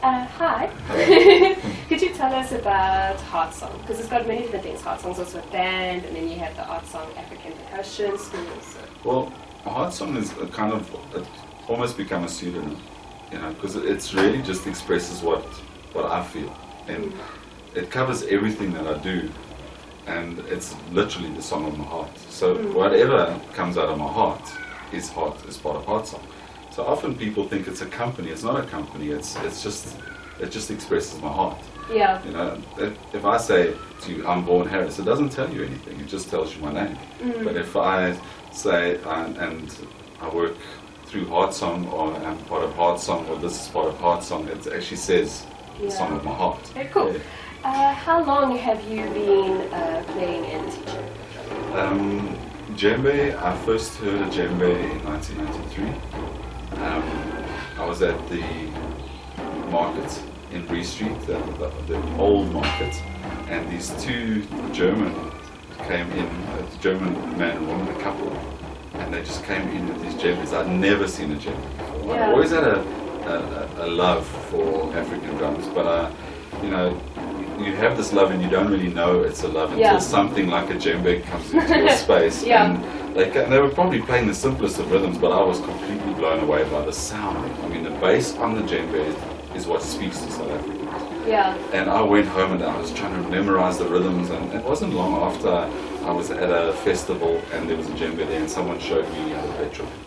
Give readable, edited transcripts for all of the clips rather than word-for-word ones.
Hi. Could you tell us about Heartsong? Because it's got many different things. Heartsong's also a band, and then you have the Heartsong African Percussion schools. Well, Heartsong is a kind of almost become a pseudonym, you know, because it's really just expresses what I feel, and it covers everything that I do, and it's literally the song of my heart. So whatever comes out of my heart is part of Heartsong. So often people think it's a company. It's not a company. It just expresses my heart. Yeah. You know, if I say to you, I'm Vaughan Harris, it doesn't tell you anything. It just tells you my name. But if I say and I work through Heartsong, or I'm part of Heartsong, or this is part of Heartsong, it actually says the song of my heart. Very cool. Yeah. How long have you been playing and teaching? Djembe, I first heard of djembe in 1993. I was at the market in Bree Street, the old market, and these two German came in, a German man and woman, a couple, and they just came in with these djembes. I'd never seen a djembe before. I always had a love for African drums, but you know, you have this love and you don't really know it's a love until something like a djembe comes into your space. And they were probably playing the simplest of rhythms, but I was completely blown away by the sound. I mean, the bass on the djembe is what speaks to South Africans. Yeah. And I went home and I was trying to memorize the rhythms, and it wasn't long after I was at a festival and there was a djembe there and someone showed me how to play trumpet.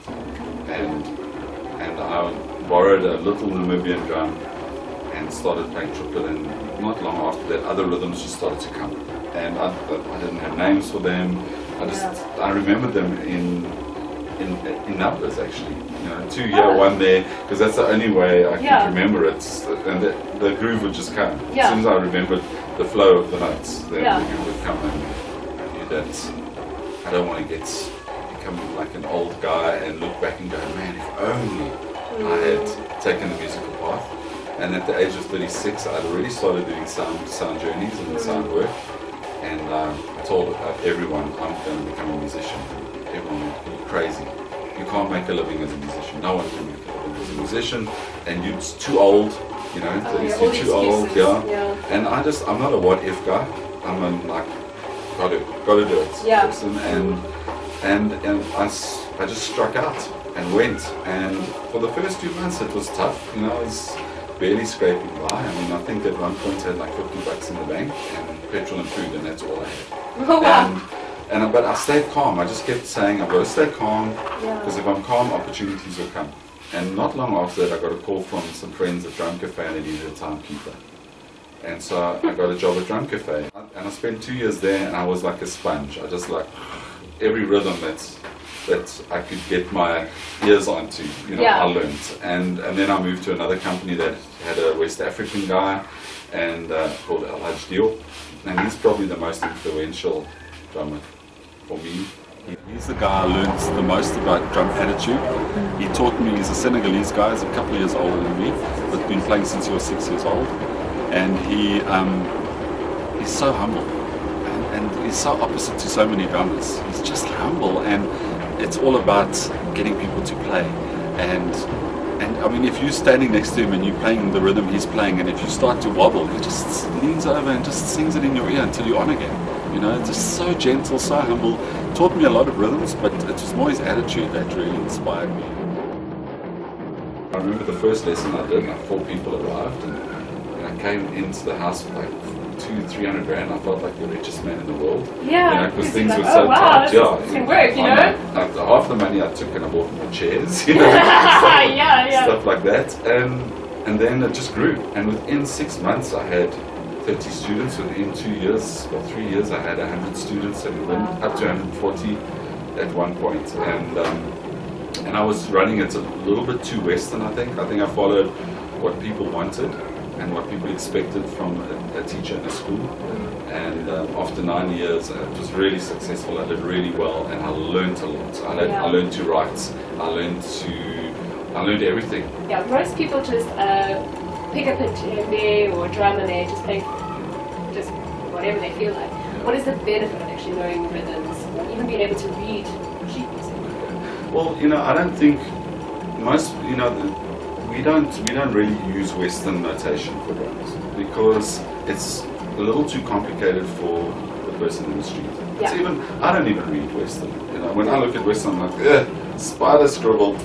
And I borrowed a little Namibian drum and started playing trumpet, and not long after that other rhythms just started to come. And I didn't have names for them. I remembered them in numbers actually. You know, 2 here, 1 there, because that's the only way I could remember it. And the groove would just come. As soon as I remembered the flow of the notes, the groove would come, and I knew that I don't want to become like an old guy and look back and go, man, if only I had taken the musical path. And at the age of 36, I'd already started doing sound journeys and sound work. And I told everyone I'm going to become a musician. Everyone went, you're crazy. You can't make a living as a musician. No one can make a living as a musician. And you're too old, you know, you're too old, And I'm not a what if guy. I'm a like, gotta do it person. And I just struck out and went. And for the first 2 months it was tough, you know. I was barely scraping by. I mean, I think at one point I had like 50 bucks in the bank and petrol and food, and that's all I had. Oh, wow. But I stayed calm. I just kept saying I've got to stay calm, because if I'm calm, opportunities will come. And not long after that, I got a call from some friends at Drum Cafe, and they needed a timekeeper. And so I got a job at Drum Cafe, and I spent 2 years there, and I was like a sponge. I just like every rhythm that I could get my ears onto, you know, I learned. And then I moved to another company that had a West African guy and called Hadj Diop, and he's probably the most influential drummer for me. He's the guy I learned the most about drum attitude. He taught me. He's a Senegalese guy, he's a couple of years older than me, but been playing since he was 6 years old. And he's so humble, and he's so opposite to so many drummers. He's just humble, and it's all about getting people to play. And I mean, if you're standing next to him and you're playing the rhythm he's playing, and if you start to wobble, he just leans over and just sings it in your ear until you're on again. You know, just so gentle, so humble. Taught me a lot of rhythms, but it was more his attitude that really inspired me. I remember the first lesson I did, like 4 people arrived, and I came into the house with like 200-300 grand. I felt like the richest man in the world. Yeah, you know, because things were like, so tight. This can work, you know. Half the money I took and I bought more chairs, you know, stuff like that, and then it just grew. And within 6 months, I had 30 students. Within 2 years or 3 years, I had 100 students, and went up to 140 at one point. And I was running it a little bit too Western. I think I followed what people wanted and what people expected from a teacher in a school. And after 9 years, it was really successful. I did really well, and I learned a lot. I learned to write. I learned everything. Yeah, most people just pick up a djembe or a drum and they just play just whatever they feel like. What is the benefit of actually knowing rhythms, or even being able to read sheet music? Well, you know, I don't think most, you know, we don't really use Western notation for drums because it's a little too complicated for the person in the street. It's I don't even read Western. You know, when I look at Western, I'm like, ugh, spider scribble.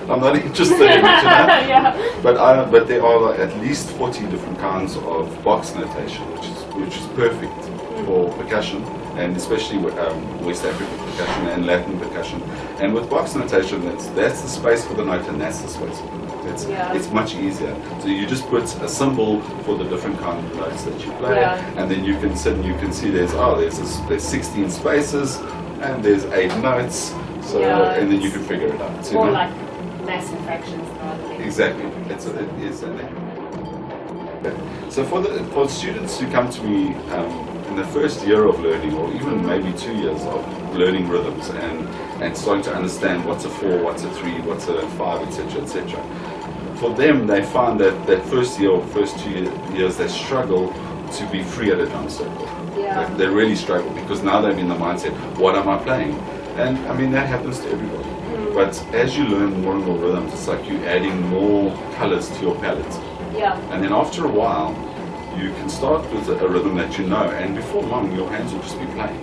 I'm not interested in it, you know. But there are at least 40 different kinds of box notation, which is perfect for percussion, and especially West African percussion and Latin percussion. And with box notation, that's the space for the note, and that's the space for the note. It's much easier. So you just put a symbol for the different kind of notes that you play, and then you can sit and you can see there's 16 spaces, and there's 8 notes. So and then you can figure it out. More like massive fractions rather than exactly. It is. So for students who come to me in the first year of learning, or even maybe 2 years of learning rhythms and starting to understand what's a 4, what's a 3, what's a 5, etc., etc. For them, they find that first year or first 2 years they struggle to be free at a drum circle. Yeah. They really struggle because now they're in the mindset, what am I playing? And I mean that happens to everybody. But as you learn more and more rhythms, it's like you're adding more colors to your palette. Yeah. And then after a while, you can start with a rhythm that you know, and before long, your hands will just be playing.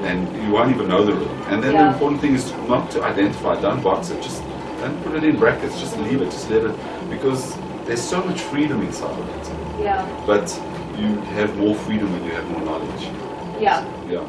And you won't even know the rhythm. And then the important thing is not to identify, don't box it, just don't put it in brackets, just leave it, just let it, because there's so much freedom inside of it. Yeah. But you have more freedom when you have more knowledge. Yeah. Yeah.